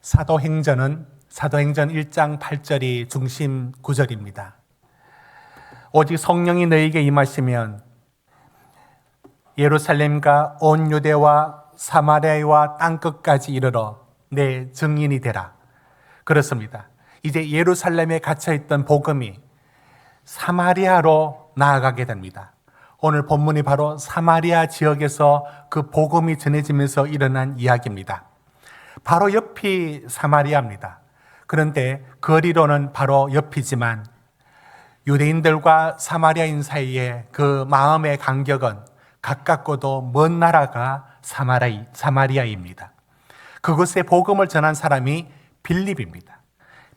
사도행전 1장 8절이 중심 구절입니다. 오직 성령이 너희에게 임하시면 예루살렘과 온 유대와 사마리아와 땅끝까지 이르러 내 증인이 되라. 그렇습니다. 이제 예루살렘에 갇혀있던 복음이 사마리아로 나아가게 됩니다. 오늘 본문이 바로 사마리아 지역에서 그 복음이 전해지면서 일어난 이야기입니다. 바로 옆이 사마리아입니다. 그런데 거리로는 바로 옆이지만 유대인들과 사마리아인 사이에 그 마음의 간격은 가깝고도 먼 나라가 사마리아입니다. 그곳에 복음을 전한 사람이 빌립입니다.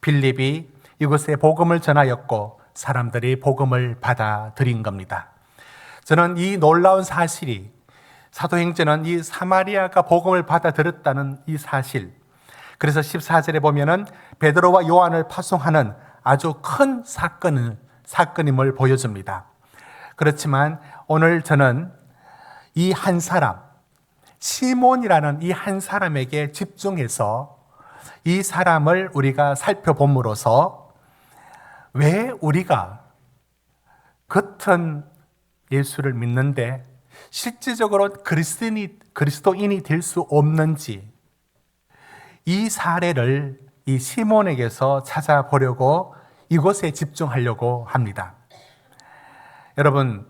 빌립이 이곳에 복음을 전하였고 사람들이 복음을 받아들인 겁니다. 저는 이 놀라운 사실이 사도행전은 이 사마리아가 복음을 받아들였다는 이 사실, 그래서 14절에 보면은 베드로와 요한을 파송하는 아주 큰 사건임을 보여줍니다. 그렇지만 오늘 저는 이 한 사람, 시몬이라는 이 한 사람에게 집중해서 이 사람을 우리가 살펴봄으로써 왜 우리가 겉은 예수를 믿는데 실질적으로 그리스도인이 될 수 없는지, 이 사례를 이 시몬에게서 찾아보려고 이곳에 집중하려고 합니다. 여러분,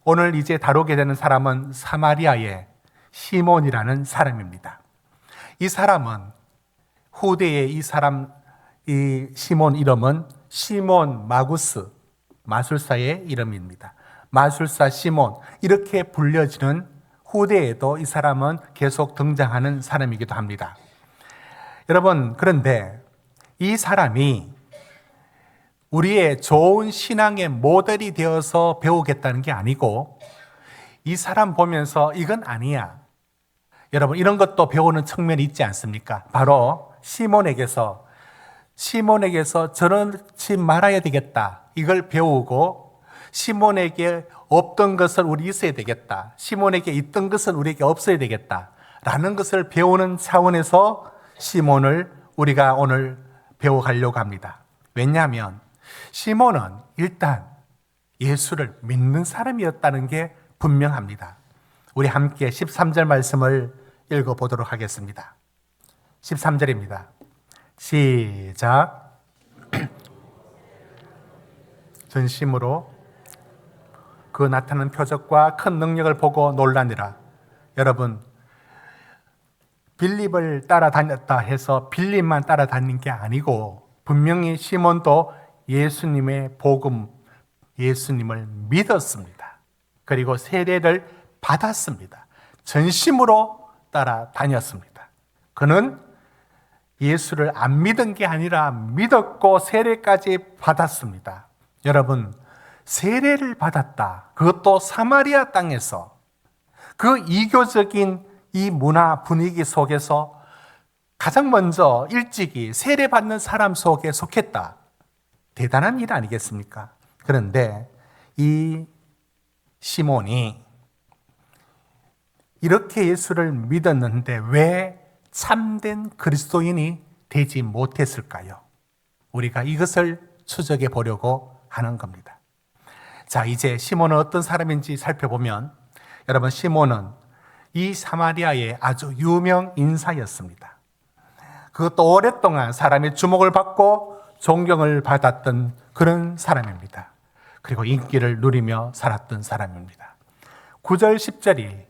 오늘 이제 다루게 되는 사람은 사마리아의 시몬이라는 사람입니다. 이 사람은 후대에 이 시몬 이름은 시몬 마구스, 마술사의 이름입니다. 마술사 시몬, 이렇게 불려지는 후대에도 이 사람은 계속 등장하는 사람이기도 합니다. 여러분, 그런데 이 사람이 우리의 좋은 신앙의 모델이 되어서 배우겠다는 게 아니고, 이 사람 보면서 이건 아니야, 여러분, 이런 것도 배우는 측면이 있지 않습니까? 바로 시몬에게서 저러지 말아야 되겠다, 이걸 배우고, 시몬에게 없던 것을 우리 있어야 되겠다, 시몬에게 있던 것은 우리에게 없어야 되겠다 라는 것을 배우는 차원에서 시몬을 우리가 오늘 배워가려고 합니다. 왜냐하면 시몬은 일단 예수를 믿는 사람이었다는 게 분명합니다. 우리 함께 13절 말씀을 읽어보도록 하겠습니다. 13절입니다. 시작. 전심으로 그 나타나는 표적과 큰 능력을 보고 놀라니라. 여러분, 빌립을 따라다녔다 해서 빌립만 따라다닌 게 아니고 분명히 시몬도 예수님의 복음, 예수님을 믿었습니다. 그리고 세례를 받았습니다. 전심으로 따라다녔습니다. 그는 예수를 안 믿은 게 아니라 믿었고 세례까지 받았습니다. 여러분, 세례를 받았다, 그것도 사마리아 땅에서, 그 이교적인 이 문화 분위기 속에서 가장 먼저 일찍이 세례받는 사람 속에 속했다. 대단한 일 아니겠습니까? 그런데 이 시몬이 이렇게 예수를 믿었는데 왜 참된 그리스도인이 되지 못했을까요? 우리가 이것을 추적해 보려고 하는 겁니다. 자, 이제 시몬은 어떤 사람인지 살펴보면, 여러분, 시몬은 이 사마리아의 아주 유명 인사였습니다. 그것도 오랫동안 사람의 주목을 받고 존경을 받았던 그런 사람입니다. 그리고 인기를 누리며 살았던 사람입니다. 9절 10절이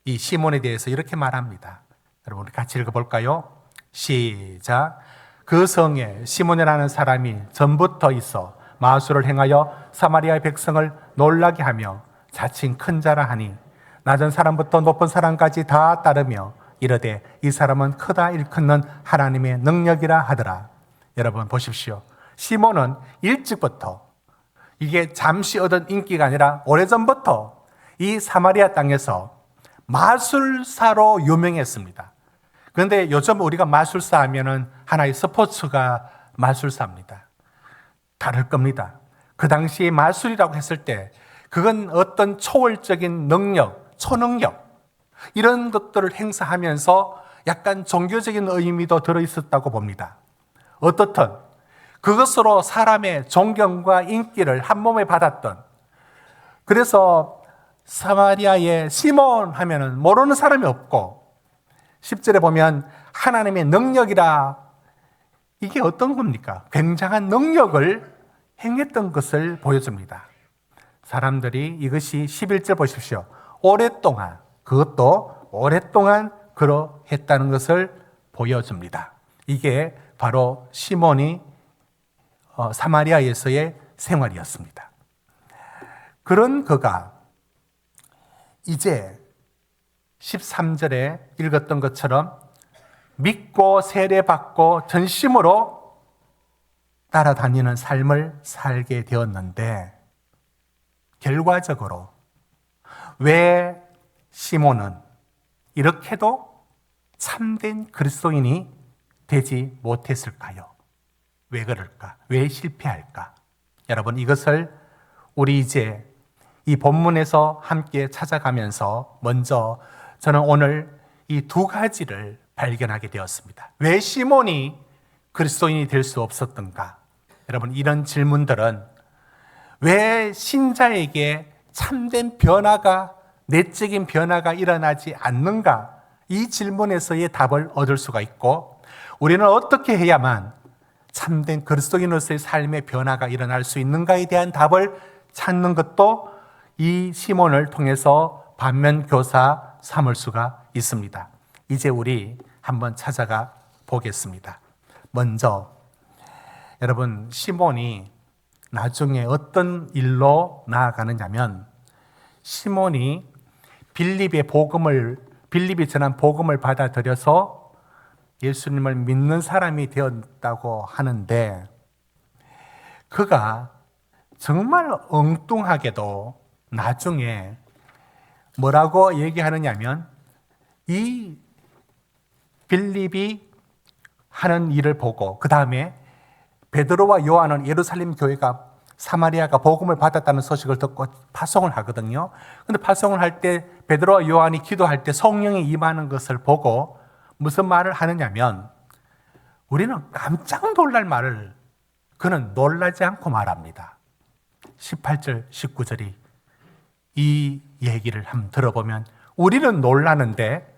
이 시몬에 대해서 이렇게 말합니다. 여러분, 우리 같이 읽어볼까요? 시작. 그 성에 시몬이라는 사람이 전부터 있어 마술을 행하여 사마리아의 백성을 놀라게 하며 자칭 큰 자라 하니 낮은 사람부터 높은 사람까지 다 따르며 이르되 이 사람은 크다 일컫는 하나님의 능력이라 하더라. 여러분 보십시오. 시몬은 일찍부터, 이게 잠시 얻은 인기가 아니라 오래전부터 이 사마리아 땅에서 마술사로 유명했습니다. 그런데 요즘 우리가 마술사 하면은 하나의 스포츠가 마술사입니다. 다를 겁니다. 그 당시에 마술이라고 했을 때 그건 어떤 초월적인 능력, 초능력, 이런 것들을 행사하면서 약간 종교적인 의미도 들어있었다고 봅니다. 어떻든 그것으로 사람의 존경과 인기를 한 몸에 받았던, 그래서 사마리아의 시몬 하면은 모르는 사람이 없고 10절에 보면 하나님의 능력이라, 이게 어떤 겁니까? 굉장한 능력을 행했던 것을 보여줍니다. 사람들이 이것이 11절 보십시오. 오랫동안, 그것도 오랫동안 그러했다는 것을 보여줍니다. 이게 바로 시몬이 사마리아에서의 생활이었습니다. 그런 그가 이제 13절에 읽었던 것처럼 믿고 세례받고 전심으로 따라다니는 삶을 살게 되었는데, 결과적으로 왜 시몬은 이렇게도 참된 그리스도인이 되지 못했을까요? 왜 그럴까? 왜 실패할까? 여러분, 이것을 우리 이제 이 본문에서 함께 찾아가면서 먼저 저는 오늘 이 두 가지를 발견하게 되었습니다. 왜 시몬이 그리스도인이 될 수 없었던가? 여러분, 이런 질문들은 왜 신자에게 참된 변화가, 내적인 변화가 일어나지 않는가? 이 질문에서의 답을 얻을 수가 있고, 우리는 어떻게 해야만 참된 그리스도인으로서의 삶의 변화가 일어날 수 있는가에 대한 답을 찾는 것도 이 시몬을 통해서 반면교사 삼을 수가 있습니다. 이제 우리 한번 찾아가 보겠습니다. 먼저 여러분, 시몬이 나중에 어떤 일로 나아가느냐면, 시몬이 빌립이 전한 복음을 받아들여서 예수님을 믿는 사람이 되었다고 하는데, 그가 정말 엉뚱하게도 나중에 뭐라고 얘기하느냐면, 이 빌립이 하는 일을 보고 그 다음에 베드로와 요한은 예루살렘 교회가, 사마리아가 복음을 받았다는 소식을 듣고 파송을 하거든요. 그런데 파송을 할 때 베드로와 요한이 기도할 때 성령이 임하는 것을 보고 무슨 말을 하느냐면, 우리는 깜짝 놀랄 말을 그는 놀라지 않고 말합니다. 18절, 19절이 이 얘기를 한번 들어보면 우리는 놀라는데,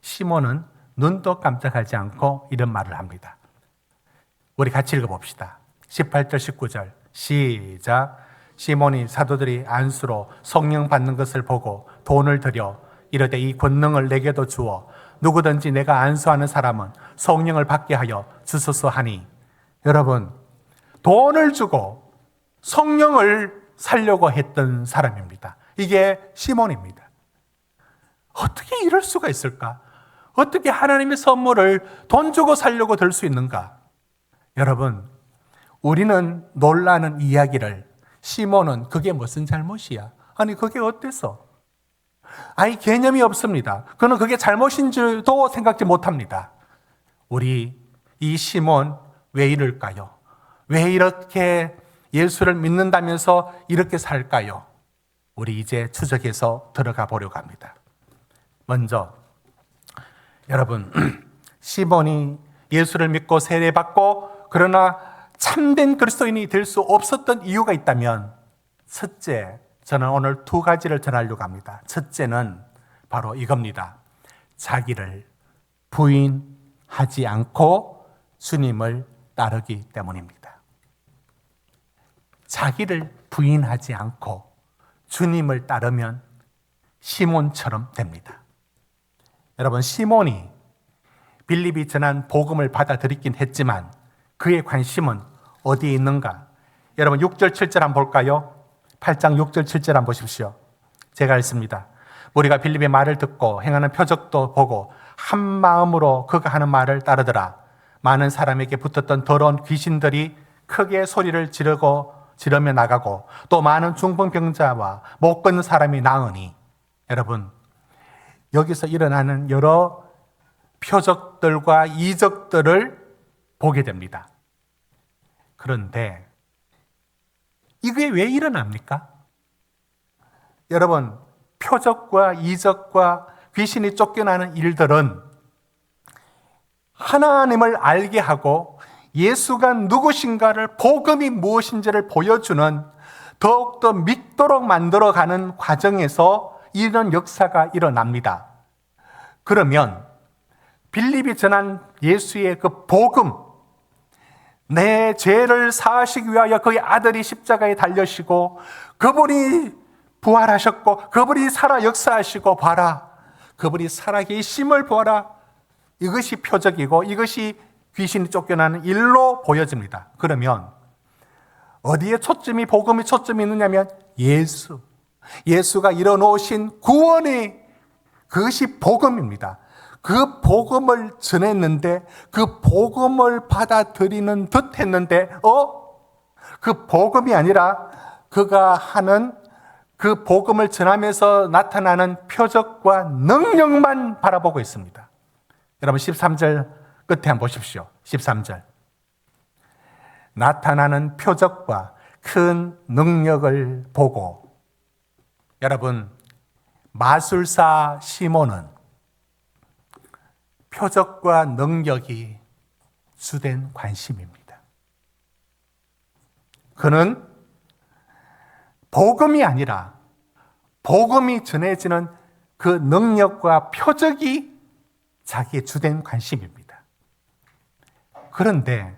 시몬은 눈도 깜짝하지 않고 이런 말을 합니다. 우리 같이 읽어봅시다. 18절, 19절 시작. 시몬이 사도들이 안수로 성령 받는 것을 보고 돈을 들여 이르되 이 권능을 내게도 주어 누구든지 내가 안수하는 사람은 성령을 받게 하여 주소서 하니. 여러분, 돈을 주고 성령을 살려고 했던 사람입니다. 이게 시몬입니다. 어떻게 이럴 수가 있을까? 어떻게 하나님의 선물을 돈 주고 살려고 들 수 있는가? 여러분, 우리는 놀라는 이야기를, 시몬은 그게 무슨 잘못이야? 아니, 그게 어때서? 아니, 개념이 없습니다. 그는 그게 잘못인 줄도 생각지 못합니다. 우리 이 시몬 왜 이럴까요? 왜 이렇게 예수를 믿는다면서 이렇게 살까요? 우리 이제 추적해서 들어가 보려고 합니다. 먼저 여러분, 시몬이 예수를 믿고 세례받고 그러나 참된 그리스도인이 될 수 없었던 이유가 있다면, 첫째, 저는 오늘 두 가지를 전하려고 합니다. 첫째는 바로 이겁니다. 자기를 부인하지 않고 주님을 따르기 때문입니다. 자기를 부인하지 않고 주님을 따르면 시몬처럼 됩니다. 여러분, 시몬이 빌립이 전한 복음을 받아들이긴 했지만 그의 관심은 어디에 있는가? 여러분, 6절 7절 한번 볼까요? 8장 6절 7절 한번 보십시오. 제가 읽습니다. 우리가 빌립의 말을 듣고 행하는 표적도 보고 한 마음으로 그가 하는 말을 따르더라. 많은 사람에게 붙었던 더러운 귀신들이 크게 소리를 지르며 나가고 또 많은 중풍병자와 못 걷는 사람이 나으니. 여러분, 여기서 일어나는 여러 표적들과 이적들을 보게 됩니다. 그런데 이게 왜 일어납니까? 여러분, 표적과 이적과 귀신이 쫓겨나는 일들은 하나님을 알게 하고 예수가 누구신가를, 복음이 무엇인지를 보여주는, 더욱더 믿도록 만들어가는 과정에서 이런 역사가 일어납니다. 그러면 빌립이 전한 예수의 그 복음, 내 죄를 사하시기 위하여 그의 아들이 십자가에 달려시고 그분이 부활하셨고 그분이 살아 역사하시고 봐라, 그분이 살아계심을 보아라, 이것이 표적이고 이것이 귀신이 쫓겨나는 일로 보여집니다. 그러면 어디에 초점이, 복음이 초점이 있느냐면 예수가 이뤄놓으신 구원의, 그것이 복음입니다. 그 복음을 전했는데, 그 복음을 받아들이는 듯 했는데 그 복음이 아니라 그가 하는 그 복음을 전하면서 나타나는 표적과 능력만 바라보고 있습니다. 여러분 13절 끝에 한번 보십시오. 13절. 나타나는 표적과 큰 능력을 보고. 여러분, 마술사 시몬은 표적과 능력이 주된 관심입니다. 그는 복음이 아니라 복음이 전해지는 그 능력과 표적이 자기의 주된 관심입니다. 그런데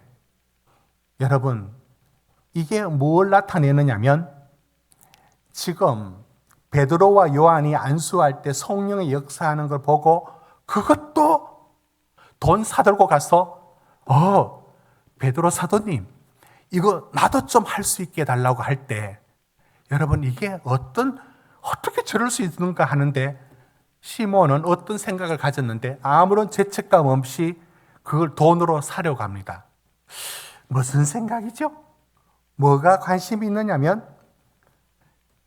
여러분, 이게 뭘 나타내느냐면, 지금 베드로와 요한이 안수할 때 성령의 역사하는 걸 보고 그것도 돈 사들고 가서 베드로 사도님, 이거 나도 좀 할 수 있게 해달라고 할 때, 여러분 이게 어떻게 저럴 수 있는가 하는데, 시몬은 어떤 생각을 가졌는데 아무런 죄책감 없이 그걸 돈으로 사려고 합니다. 무슨 생각이죠? 뭐가 관심이 있느냐면,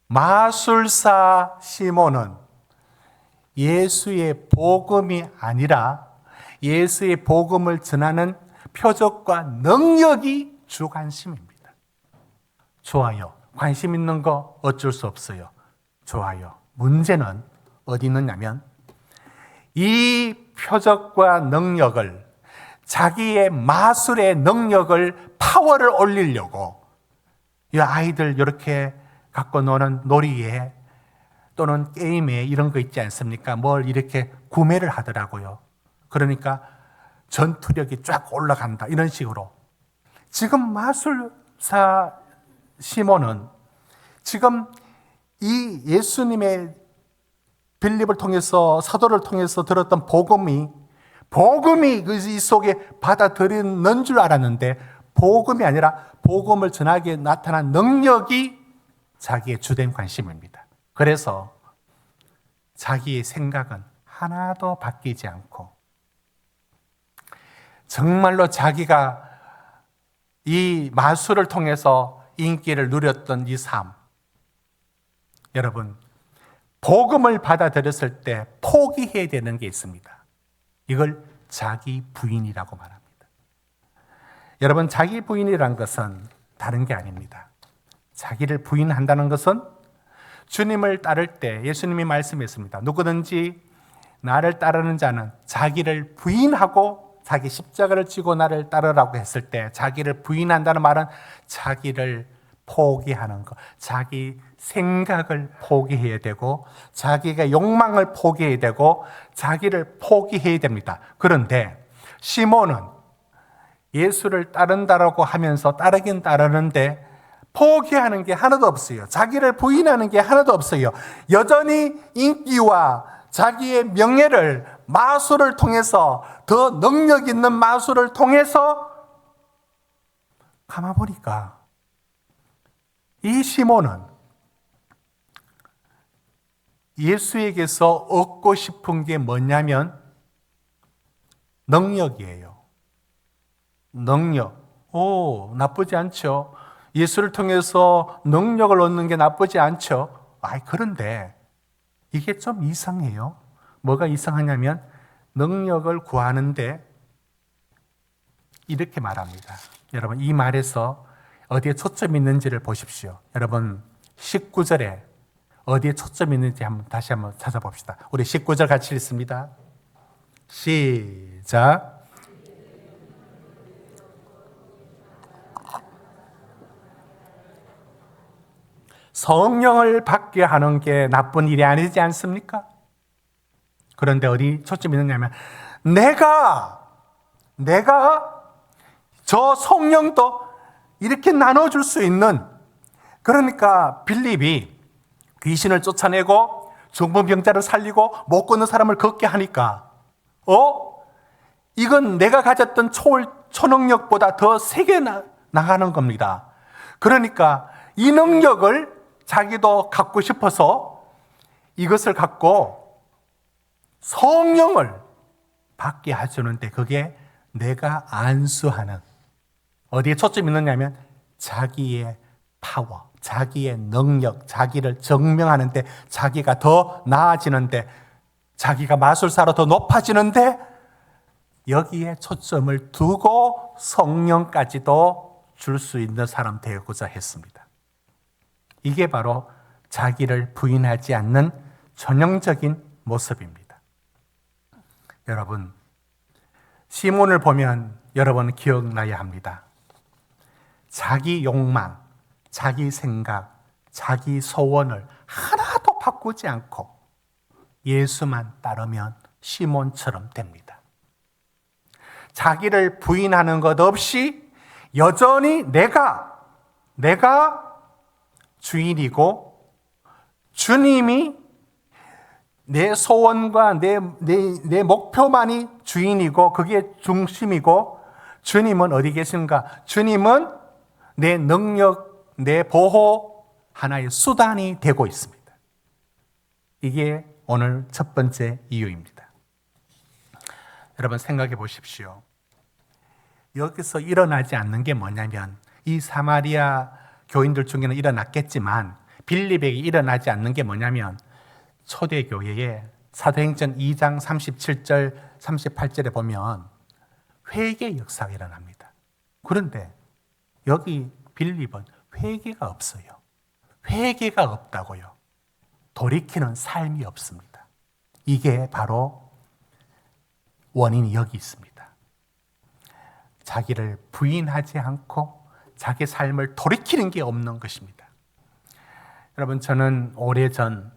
마술사 시몬은 예수의 복음이 아니라 예수의 복음을 전하는 표적과 능력이 주 관심입니다. 좋아요. 관심 있는 거 어쩔 수 없어요. 좋아요. 문제는 어디 있느냐면, 이 표적과 능력을, 자기의 마술의 능력을, 파워를 올리려고 이 아이들 이렇게 갖고 노는 놀이에 또는 게임에 이런 거 있지 않습니까? 뭘 이렇게 구매를 하더라고요. 그러니까 전투력이 쫙 올라간다, 이런 식으로. 지금 마술사 시몬은 지금 이 예수님의 빌립을 통해서, 사도를 통해서 들었던 복음이 이 속에 받아들이는 줄 알았는데, 복음이 아니라 복음을 전하기에 나타난 능력이 자기의 주된 관심입니다. 그래서 자기의 생각은 하나도 바뀌지 않고, 정말로 자기가 이 마술을 통해서 인기를 누렸던 이 삶, 여러분, 복음을 받아들였을 때 포기해야 되는 게 있습니다. 이걸 자기 부인이라고 말합니다. 여러분, 자기 부인이란 것은 다른 게 아닙니다. 자기를 부인한다는 것은, 주님을 따를 때 예수님이 말씀했습니다. 누구든지 나를 따르는 자는 자기를 부인하고 자기 십자가를 지고 나를 따르라고 했을 때, 자기를 부인한다는 말은 자기를 포기하는 것, 자기 생각을 포기해야 되고, 자기가 욕망을 포기해야 되고, 자기를 포기해야 됩니다. 그런데 시몬은 예수를 따른다라고 하면서 따르긴 따르는데 포기하는 게 하나도 없어요. 자기를 부인하는 게 하나도 없어요. 여전히 인기와 자기의 명예를 마술을 통해서, 더 능력 있는 마술을 통해서, 가만 보니까 이 시몬은 예수에게서 얻고 싶은 게 뭐냐면 능력이에요. 능력. 나쁘지 않죠. 예수를 통해서 능력을 얻는 게 나쁘지 않죠. 그런데 이게 좀 이상해요. 뭐가 이상하냐면, 능력을 구하는데 이렇게 말합니다. 여러분, 이 말에서 어디에 초점이 있는지를 보십시오. 여러분, 19절에 어디에 초점이 있는지 다시 한번 찾아봅시다. 우리 19절 같이 읽습니다. 시작. 성령을 받게 하는 게 나쁜 일이 아니지 않습니까? 그런데 어디 초점이 있느냐면 내가 저 성령도 이렇게 나눠줄 수 있는, 그러니까 빌립이 귀신을 쫓아내고 중풍병자를 살리고 못 걷는 사람을 걷게 하니까 이건 내가 가졌던 초능력보다 더 세게 나가는 겁니다. 그러니까 이 능력을 자기도 갖고 싶어서 이것을 갖고 성령을 받게 해주는데, 그게 내가 안수하는, 어디에 초점이 있느냐면 자기의 파워, 자기의 능력, 자기를 증명하는데, 자기가 더 나아지는데, 자기가 마술사로 더 높아지는데, 여기에 초점을 두고 성령까지도 줄 수 있는 사람 되고자 했습니다. 이게 바로 자기를 부인하지 않는 전형적인 모습입니다. 여러분, 시몬을 보면 여러분 기억나야 합니다. 자기 욕망, 자기 생각, 자기 소원을 하나도 바꾸지 않고 예수만 따르면 시몬처럼 됩니다. 자기를 부인하는 것 없이 여전히 내가 주인이고, 주님이 내 소원과 내 목표만이 주인이고 그게 중심이고, 주님은 어디 계신가? 주님은 내 능력, 내 보호 하나의 수단이 되고 있습니다. 이게 오늘 첫 번째 이유입니다. 여러분 생각해 보십시오. 여기서 일어나지 않는 게 뭐냐면, 이 사마리아 교인들 중에는 일어났겠지만 빌립에게 일어나지 않는 게 뭐냐면, 초대교회에 사도행전 2장 37절 38절에 보면 회개 역사가 일어납니다. 그런데 여기 빌립은 회개가 없어요. 회개가 없다고요. 돌이키는 삶이 없습니다. 이게 바로 원인이 여기 있습니다. 자기를 부인하지 않고 자기 삶을 돌이키는 게 없는 것입니다. 여러분, 저는 오래전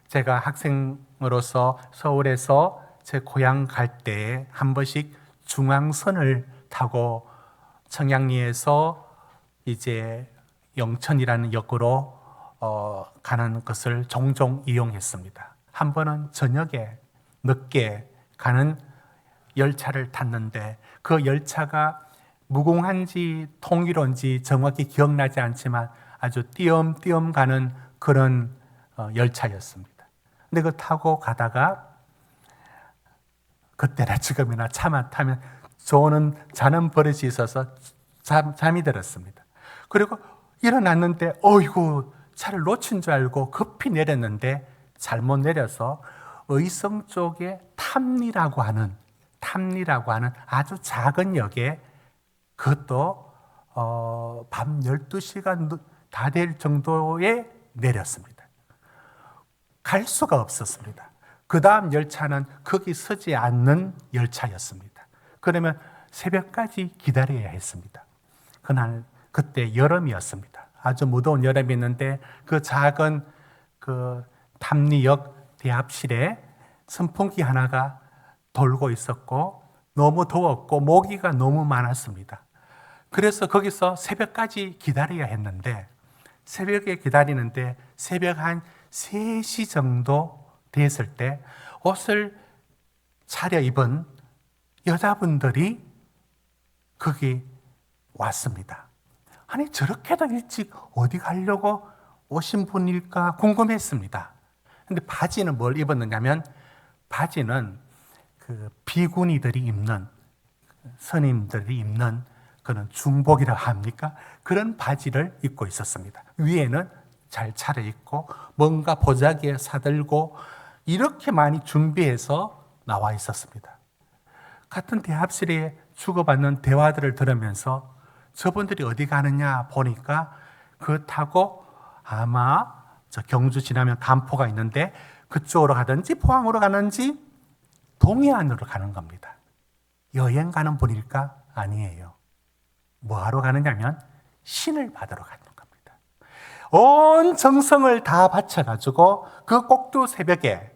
제가 학생으로서 서울에서 제 고향 갈 때 한 번씩 중앙선을 타고 청량리에서 이제 영천이라는 역으로 가는 것을 종종 이용했습니다. 한 번은 저녁에 늦게 가는 열차를 탔는데, 그 열차가 무궁한지 통일원지 정확히 기억나지 않지만 아주 띄엄띄엄 가는 그런 열차였습니다. 근데 그거 타고 가다가 그때나 지금이나 차만 타면 자는 버릇이 있어서 잠이 들었습니다. 그리고 일어났는데 어이구, 차를 놓친 줄 알고 급히 내렸는데 잘못 내려서 의성 쪽에 탐리라고 하는 아주 작은 역에, 그것도 밤 12시가 다 될 정도에 내렸습니다. 갈 수가 없었습니다. 그 다음 열차는 거기 서지 않는 열차였습니다. 그러면 새벽까지 기다려야 했습니다. 그때 여름이었습니다. 아주 무더운 여름이었는데 그 작은 그 탐리역 대합실에 선풍기 하나가 돌고 있었고 너무 더웠고 모기가 너무 많았습니다. 그래서 거기서 새벽까지 기다려야 했는데, 새벽에 기다리는데 새벽 한 3시 정도 됐을 때 옷을 차려입은 여자분들이 거기 왔습니다. 아니, 저렇게도 일찍 어디 가려고 오신 분일까 궁금했습니다. 근데 바지는 뭘 입었느냐면, 바지는 그 비구니들이 입는, 선임들이 입는 그런 중복이라고 합니까? 그런 바지를 입고 있었습니다. 위에는 잘 차려입고 뭔가 보자기에 사들고 이렇게 많이 준비해서 나와 있었습니다. 같은 대합실에 주고받는 대화들을 들으면서 저분들이 어디 가느냐 보니까 그거 타고 아마 저 경주 지나면 간포가 있는데 그쪽으로 가든지 포항으로 가는지 동해안으로 가는 겁니다. 여행 가는 분일까? 아니에요. 뭐하러 가느냐면 신을 받으러 가는 겁니다. 온 정성을 다 바쳐가지고 그 꼭두 새벽에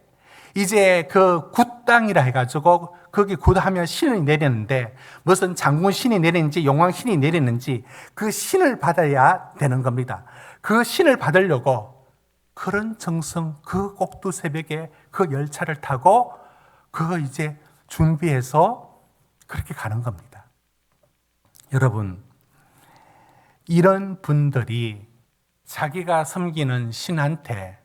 이제 그 굿땅이라 해가지고 거기 굿하면 신이 내리는데 무슨 장군 신이 내리는지 용왕 신이 내리는지 그 신을 받아야 되는 겁니다. 그 신을 받으려고 그런 정성 그 꼭두 새벽에 그 열차를 타고 그거 이제 준비해서 그렇게 가는 겁니다. 여러분, 이런 분들이 자기가 섬기는 신한테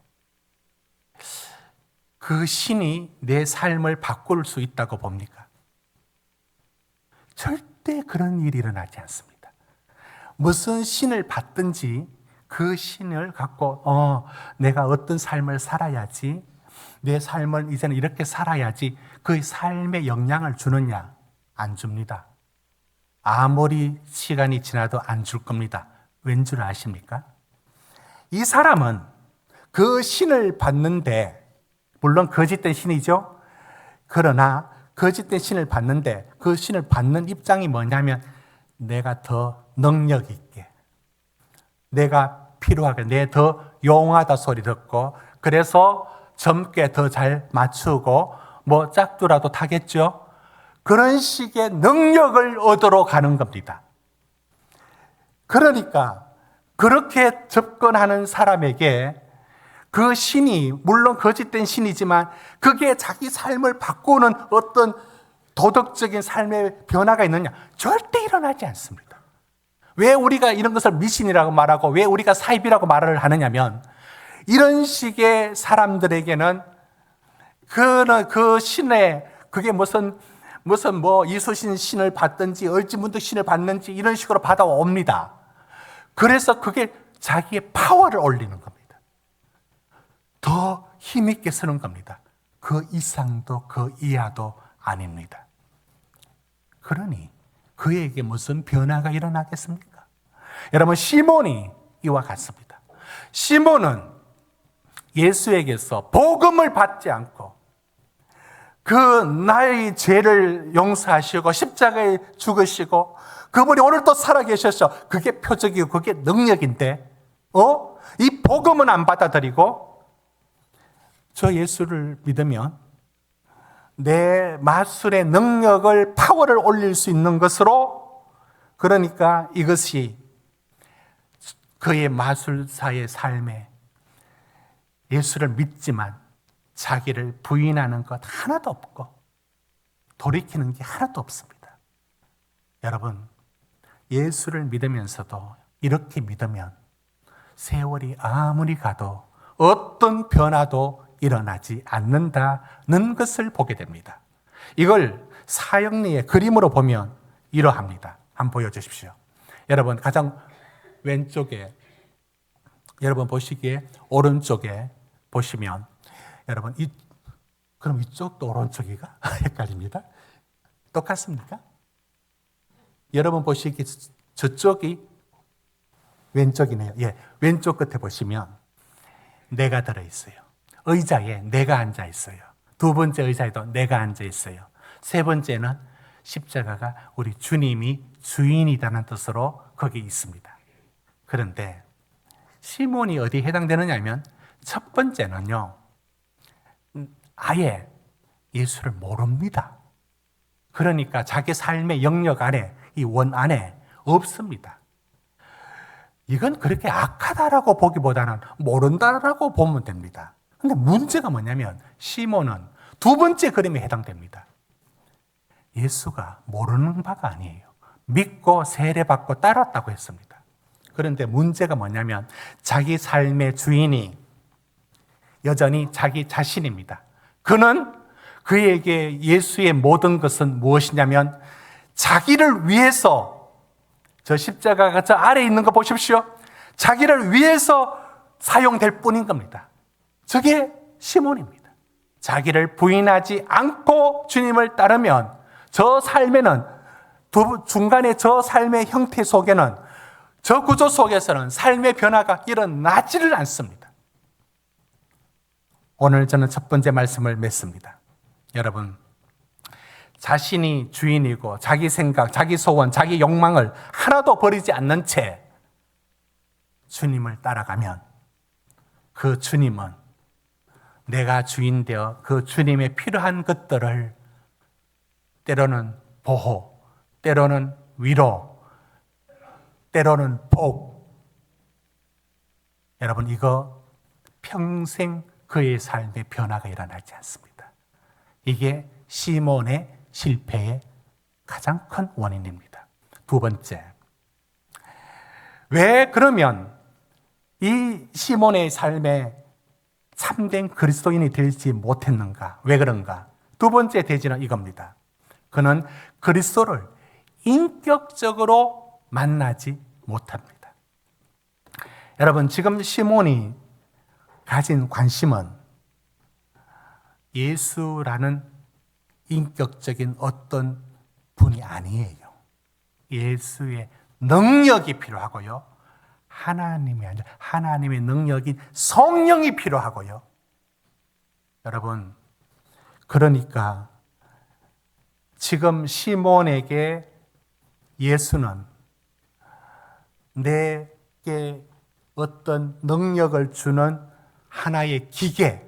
그 신이 내 삶을 바꿀 수 있다고 봅니까? 절대 그런 일이 일어나지 않습니다. 무슨 신을 받든지 그 신을 갖고 내가 어떤 삶을 살아야지, 내 삶을 이제는 이렇게 살아야지 그 삶에 영향을 주느냐? 안 줍니다. 아무리 시간이 지나도 안 줄 겁니다. 왠 줄 아십니까? 이 사람은 그 신을 받는데, 물론 거짓된 신이죠. 그러나 거짓된 신을 받는데 그 신을 받는 입장이 뭐냐면 내가 더 능력 있게, 내가 필요하게, 내 더 용하다 소리 듣고 그래서 젊게 더 잘 맞추고 뭐 짝두라도 타겠죠. 그런 식의 능력을 얻으러 가는 겁니다. 그러니까 그렇게 접근하는 사람에게 그 신이 물론 거짓된 신이지만 그게 자기 삶을 바꾸는 어떤 도덕적인 삶의 변화가 있느냐? 절대 일어나지 않습니다. 왜 우리가 이런 것을 미신이라고 말하고 왜 우리가 사입이라고 말을 하느냐면 이런 식의 사람들에게는 그 신의 그게 무슨 뭐 이수신 신을 받든지 을지문득 신을 받는지 이런 식으로 받아옵니다. 그래서 그게 자기의 파워를 올리는 겁니다. 더 힘있게 쓰는 겁니다. 그 이상도 그 이하도 아닙니다. 그러니 그에게 무슨 변화가 일어나겠습니까? 여러분, 시몬이 이와 같습니다. 시몬은 예수에게서 복음을 받지 않고 그 나의 죄를 용서하시고 십자가에 죽으시고 그분이 오늘 또 살아계셔서 그게 표적이고 그게 능력인데 이 복음은 안 받아들이고 저 예수를 믿으면 내 마술의 능력을 파워를 올릴 수 있는 것으로 그러니까 이것이 그의 마술사의 삶에 예수를 믿지만 자기를 부인하는 것 하나도 없고 돌이키는 게 하나도 없습니다. 여러분, 예수를 믿으면서도 이렇게 믿으면 세월이 아무리 가도 어떤 변화도 일어나지 않는다는 것을 보게 됩니다. 이걸 사형리의 그림으로 보면 이러합니다. 한번 보여주십시오. 여러분, 가장 왼쪽에 여러분 보시기에 오른쪽에 보시면 여러분 그럼 이쪽도 오른쪽이가 헷갈립니다. 똑같습니까? 여러분 보시기에 저쪽이 왼쪽이네요. 예, 왼쪽 끝에 보시면 내가 들어있어요. 의자에 내가 앉아 있어요. 두 번째 의자에도 내가 앉아 있어요. 세 번째는 십자가가 우리 주님이 주인이라는 뜻으로 거기 있습니다. 그런데 시몬이 어디에 해당되느냐면 첫 번째는요, 아예 예수를 모릅니다. 그러니까 자기 삶의 영역 안에, 이 원 안에 없습니다. 이건 그렇게 악하다라고 보기보다는 모른다라고 보면 됩니다. 근데 문제가 뭐냐면 시몬은 두 번째 그림에 해당됩니다. 예수가 모르는 바가 아니에요. 믿고 세례받고 따랐다고 했습니다. 그런데 문제가 뭐냐면 자기 삶의 주인이 여전히 자기 자신입니다. 그는 그에게 예수의 모든 것은 무엇이냐면 자기를 위해서, 저 십자가가 저 아래에 있는 거 보십시오. 자기를 위해서 사용될 뿐인 겁니다. 저게 시몬입니다. 자기를 부인하지 않고 주님을 따르면 저 삶에는 중간에 저 삶의 형태 속에는 저 구조 속에서는 삶의 변화가 일어나지를 않습니다. 오늘 저는 첫 번째 말씀을 맺습니다. 여러분, 자신이 주인이고 자기 생각, 자기 소원, 자기 욕망을 하나도 버리지 않는 채 주님을 따라가면 그 주님은 내가 주인 되어 그 주님의 필요한 것들을 때로는 보호, 때로는 위로, 때로는 복. 여러분, 이거 평생 그의 삶에 변화가 일어나지 않습니다. 이게 시몬의 실패의 가장 큰 원인입니다. 두 번째, 왜 그러면 이 시몬의 삶에 참된 그리스도인이 되지 못했는가? 왜 그런가? 두 번째 대지는 이겁니다. 그는 그리스도를 인격적으로 만나지 못합니다. 여러분, 지금 시몬이 가진 관심은 예수라는 인격적인 어떤 분이 아니에요. 예수의 능력이 필요하고요. 하나님이 아니라 하나님의 능력인 성령이 필요하고요. 여러분, 그러니까 지금 시몬에게 예수는 내게 어떤 능력을 주는 하나의 기계,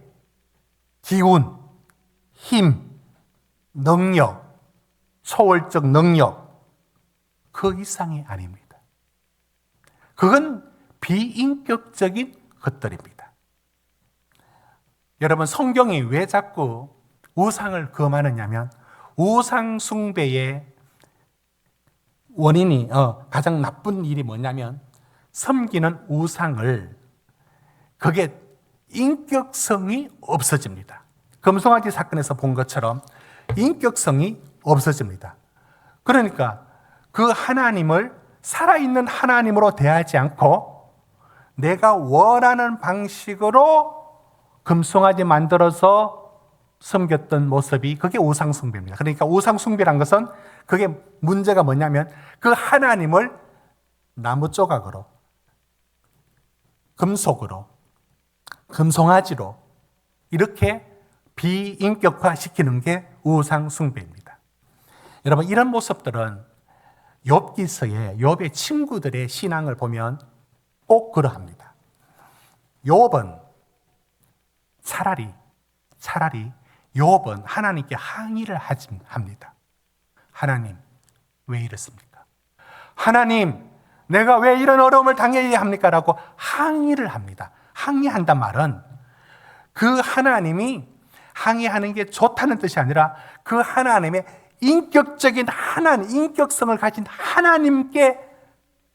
기운, 힘, 능력, 초월적 능력, 그 이상이 아닙니다. 그건 비인격적인 것들입니다. 여러분, 성경이 왜 자꾸 우상을 금하느냐면 우상 숭배의 원인이 가장 나쁜 일이 뭐냐면 섬기는 우상을 그게 인격성이 없어집니다. 금송아지 사건에서 본 것처럼 인격성이 없어집니다. 그러니까 그 하나님을 살아있는 하나님으로 대하지 않고 내가 원하는 방식으로 금송아지 만들어서 섬겼던 모습이 그게 우상숭배입니다. 그러니까 우상숭배란 것은 그게 문제가 뭐냐면 그 하나님을 나무 조각으로, 금속으로, 금송아지로 이렇게 비인격화시키는 게 우상숭배입니다. 여러분, 이런 모습들은 욥기서에 욥의 친구들의 신앙을 보면 꼭 그러합니다. 욥은 차라리 욥은 하나님께 항의를 합니다. 하나님, 왜 이렇습니까? 하나님, 내가 왜 이런 어려움을 당해야 합니까? 라고 항의를 합니다. 항의한단 말은 그 하나님이 항의하는 게 좋다는 뜻이 아니라 그 하나님의 인격적인 하나님, 인격성을 가진 하나님께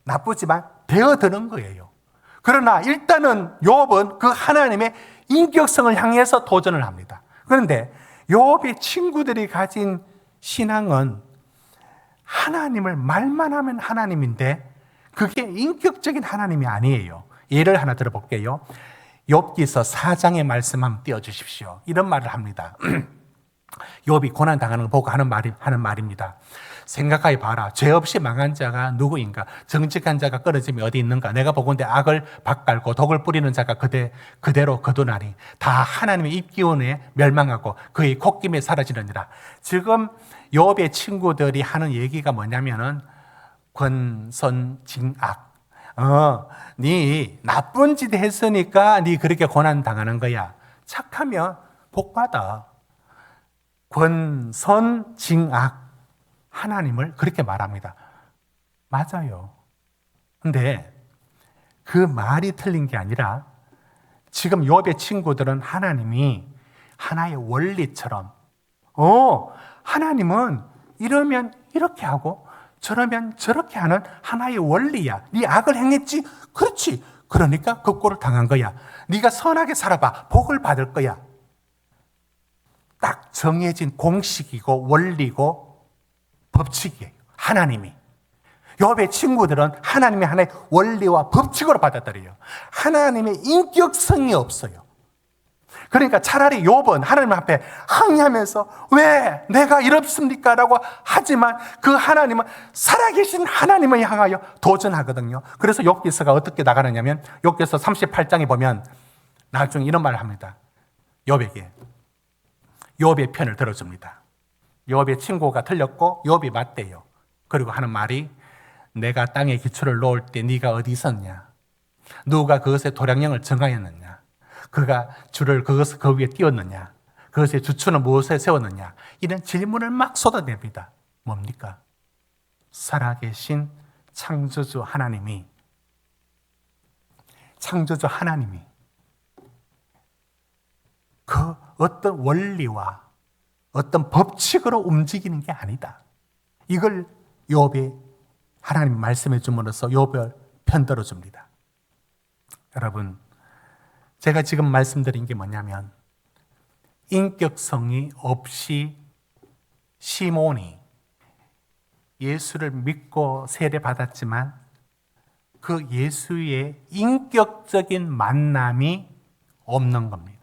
나쁘지만 되어드는 거예요. 그러나 일단은 욥은 그 하나님의 인격성을 향해서 도전을 합니다. 그런데 욥의 친구들이 가진 신앙은 하나님을 말만 하면 하나님인데 그게 인격적인 하나님이 아니에요. 예를 하나 들어볼게요. 욥기서 4장의 말씀 한번 띄워주십시오. 이런 말을 합니다. 욥이 고난 당하는 걸 보고 하는 말입니다. 생각하여 봐라. 죄 없이 망한 자가 누구인가? 정직한 자가 끊어짐이 어디 있는가? 내가 보건대 악을 밭갈고 독을 뿌리는 자가 그대로 거두나니 다 하나님의 입기운에 멸망하고 그의 콧김에 사라지느니라. 지금 욥의 친구들이 하는 얘기가 뭐냐면은 권선징악. 네 나쁜 짓 했으니까 네 그렇게 고난 당하는 거야. 착하면 복 받아. 권선징악. 하나님을 그렇게 말합니다. 맞아요. 근데 그 말이 틀린 게 아니라 지금 욥의 친구들은 하나님이 하나의 원리처럼 하나님은 이러면 이렇게 하고 저러면 저렇게 하는 하나의 원리야. 네 악을 행했지? 그렇지. 그러니까 그 꼴을 당한 거야. 네가 선하게 살아봐. 복을 받을 거야. 딱 정해진 공식이고 원리고 법칙이에요. 하나님이. 욥의 친구들은 하나님의 하나의 원리와 법칙으로 받아들여요. 하나님의 인격성이 없어요. 그러니까 차라리 욥은 하나님 앞에 항의하면서 왜 내가 이렇습니까? 라고 하지만 그 하나님은 살아계신 하나님을 향하여 도전하거든요. 그래서 욥기서가 어떻게 나가느냐면 욥기서 38장에 보면 나중에 이런 말을 합니다. 욥에게 욥의 편을 들어줍니다. 욥의 친구가 틀렸고 욥이 맞대요. 그리고 하는 말이 내가 땅에 기초를 놓을 때 네가 어디 있었냐? 누가 그것의 도량령을 정하였느냐? 그가 주를 그 위에 띄웠느냐? 그것의 주추는 무엇에 세웠느냐? 이런 질문을 막 쏟아냅니다. 뭡니까? 살아계신 창조주 하나님이 그 어떤 원리와 어떤 법칙으로 움직이는 게 아니다. 이걸 욥이 하나님 말씀해 줌으로써 욥을 편들어 줍니다. 여러분, 제가 지금 말씀드린 게 뭐냐면 인격성이 없이 시몬이 예수를 믿고 세례받았지만 그 예수의 인격적인 만남이 없는 겁니다.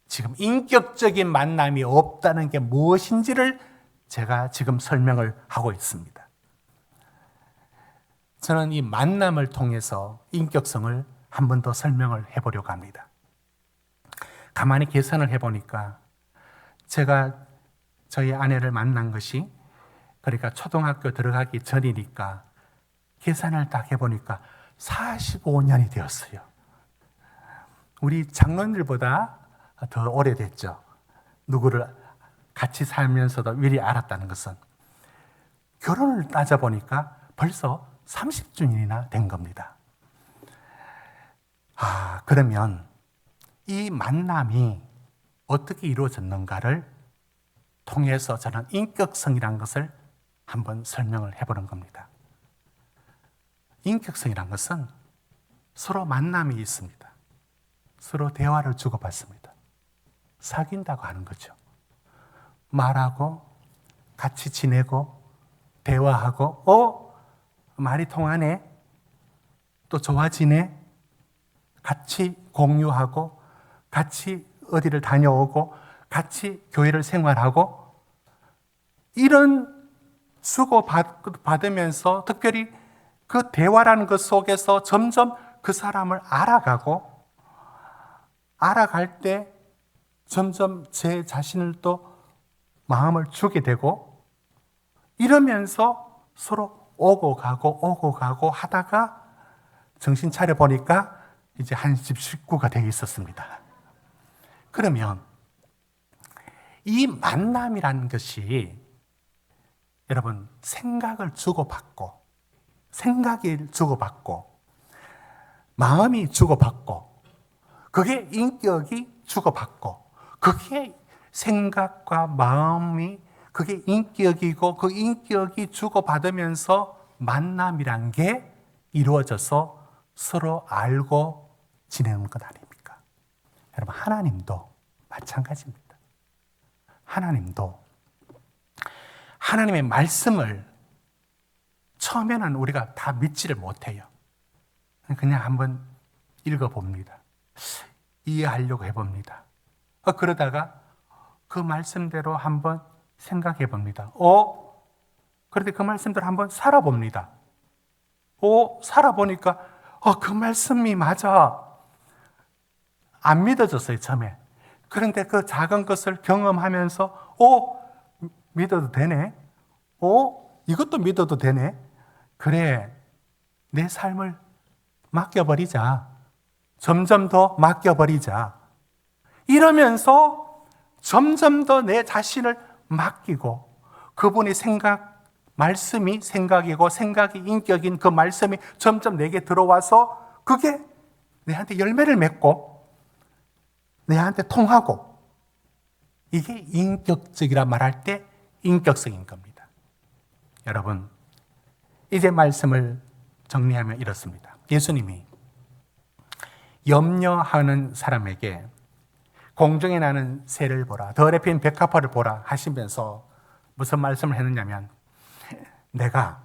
지금 인격적인 만남이 없다는 게 무엇인지를 제가 지금 설명을 하고 있습니다. 저는 이 만남을 통해서 인격성을 한 번 더 설명을 해보려고 합니다. 가만히 계산을 해보니까 제가 저희 아내를 만난 것이 그러니까 초등학교 들어가기 전이니까 계산을 딱 해보니까 45년이 되었어요. 우리 장로님들보다 더 오래됐죠. 누구를 같이 살면서도 미리 알았다는 것은 결혼을 따져보니까 벌써 30주년이나 된 겁니다. 그러면 이 만남이 어떻게 이루어졌는가를 통해서 저는 인격성이라는 것을 한번 설명을 해보는 겁니다. 인격성이란 것은 서로 만남이 있습니다. 서로 대화를 주고받습니다. 사귄다고 하는 거죠. 말하고 같이 지내고 대화하고 말이 통하네, 또 좋아지네, 같이 공유하고 같이 어디를 다녀오고 같이 교회를 생활하고 이런 주고받으면서 특별히 그 대화라는 것 속에서 점점 그 사람을 알아갈 때 점점 제 자신을 또 마음을 주게 되고 이러면서 서로 오고 가고 하다가 정신 차려 보니까 이제 한 집 식구가 되어 있었습니다. 그러면 이 만남이라는 것이 여러분 생각이 주고받고 마음이 주고받고 그게 인격이 주고받고 그게 생각과 마음이 그게 인격이고 그 인격이 주고받으면서 만남이란 게 이루어져서 서로 알고 지내는 것 아닙니까? 여러분 하나님도 마찬가지입니다. 하나님도 하나님의 말씀을 처음에는 우리가 다 믿지를 못해요. 그냥 한번 읽어봅니다. 이해하려고 해봅니다. 그러다가 그 말씀대로 한번 생각해 봅니다. 그런데 그 말씀대로 한번 살아봅니다. 살아보니까 그 말씀이 맞아. 안 믿어졌어요, 처음에. 그런데 그 작은 것을 경험하면서 믿어도 되네. 이것도 믿어도 되네. 그래, 내 삶을 맡겨버리자. 점점 더 맡겨버리자. 이러면서 점점 더 내 자신을 맡기고 그분의 말씀이 생각이고 생각이 인격인 그 말씀이 점점 내게 들어와서 그게 내한테 열매를 맺고 내한테 통하고 이게 인격적이라 말할 때 인격성인 겁니다. 여러분, 이제 말씀을 정리하면 이렇습니다. 예수님이 염려하는 사람에게 공중에 나는 새를 보라, 덜에 핀 백합화를 보라 하시면서 무슨 말씀을 했느냐면 내가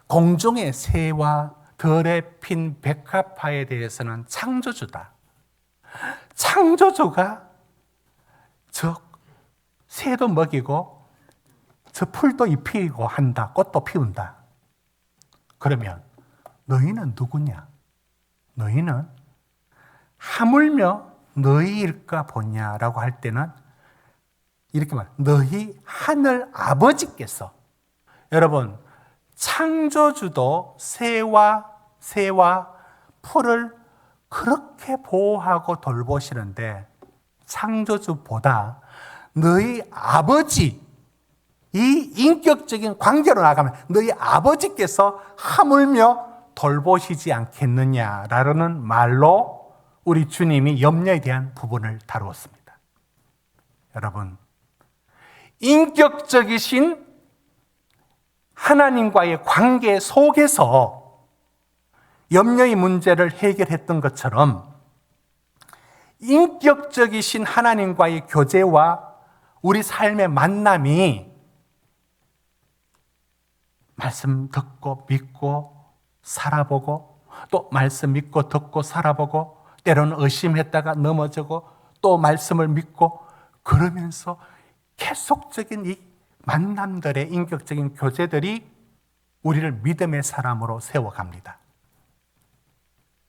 공중의 새와 덜에 핀 백합화에 대해서는 창조주다. 창조주가 저 새도 먹이고 저 풀도 입히고 한다. 꽃도 피운다. 그러면 너희는 누구냐? 너희는 하물며 너희일까 보냐라고 할 때는 이렇게 말, 너희 하늘 아버지께서, 여러분 창조주도 새와 풀을 그렇게 보호하고 돌보시는데 창조주보다 너희 아버지, 이 인격적인 관계로 나가면 너희 아버지께서 하물며 돌보시지 않겠느냐라는 말로 우리 주님이 염려에 대한 부분을 다루었습니다. 여러분, 인격적이신 하나님과의 관계 속에서 염려의 문제를 해결했던 것처럼 인격적이신 하나님과의 교제와 우리 삶의 만남이 말씀 듣고 믿고 살아보고 또 말씀 믿고 듣고 살아보고 때로는 의심했다가 넘어지고 또 말씀을 믿고 그러면서 계속적인 이 만남들의 인격적인 교제들이 우리를 믿음의 사람으로 세워갑니다.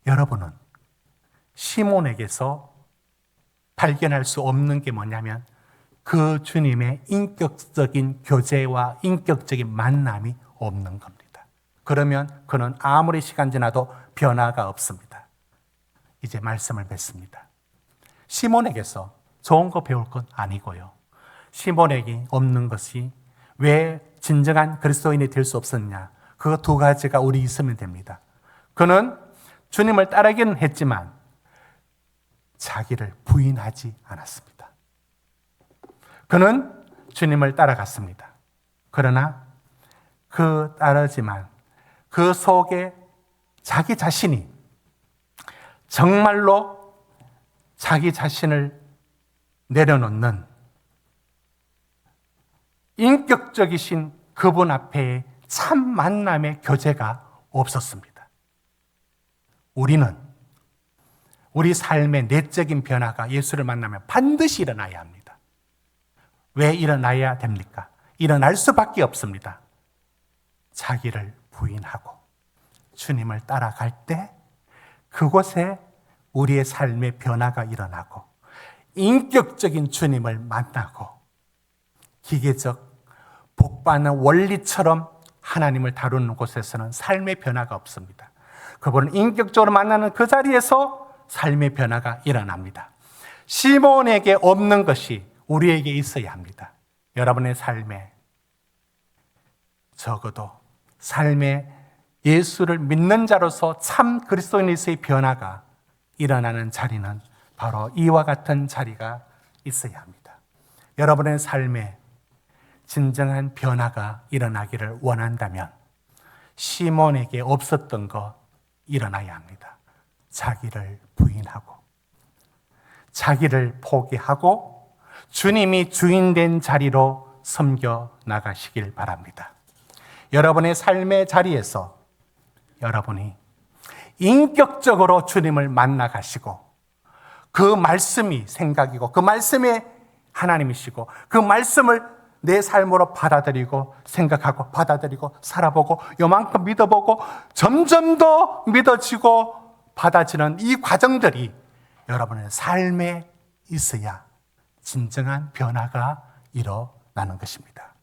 여러분은 시몬에게서 발견할 수 없는 게 뭐냐면 그 주님의 인격적인 교제와 인격적인 만남이 없는 겁니다. 그러면 그는 아무리 시간 지나도 변화가 없습니다. 이제 말씀을 맺습니다. 시몬에게서 좋은 거 배울 건 아니고요. 시몬에게 없는 것이 왜 진정한 그리스도인이 될 수 없었냐? 그 두 가지가 우리 있으면 됩니다. 그는 주님을 따르기는 했지만 자기를 부인하지 않았습니다. 그는 주님을 따라갔습니다. 그러나 따르지만 그 속에 자기 자신이 정말로 자기 자신을 내려놓는 인격적이신 그분 앞에 참 만남의 교제가 없었습니다. 우리는 우리 삶의 내적인 변화가 예수를 만나면 반드시 일어나야 합니다. 왜 일어나야 됩니까? 일어날 수밖에 없습니다. 자기를 부인하고 주님을 따라갈 때 그곳에 우리의 삶의 변화가 일어나고 인격적인 주님을 만나고 기계적 복받는 원리처럼 하나님을 다루는 곳에서는 삶의 변화가 없습니다. 그분을 인격적으로 만나는 그 자리에서 삶의 변화가 일어납니다. 시몬에게 없는 것이 우리에게 있어야 합니다. 여러분의 삶에 적어도 삶에 예수를 믿는 자로서 참 그리스도인에서의 변화가 일어나는 자리는 바로 이와 같은 자리가 있어야 합니다. 여러분의 삶에 진정한 변화가 일어나기를 원한다면 시몬에게 없었던 거 일어나야 합니다. 자기를 부인하고 자기를 포기하고 주님이 주인된 자리로 섬겨 나가시길 바랍니다. 여러분의 삶의 자리에서 여러분이 인격적으로 주님을 만나가시고 그 말씀이 생각이고 그 말씀이 하나님이시고 그 말씀을 내 삶으로 받아들이고 생각하고 받아들이고 살아보고 요만큼 믿어보고 점점 더 믿어지고 받아지는 이 과정들이 여러분의 삶에 있어야 진정한 변화가 일어나는 것입니다.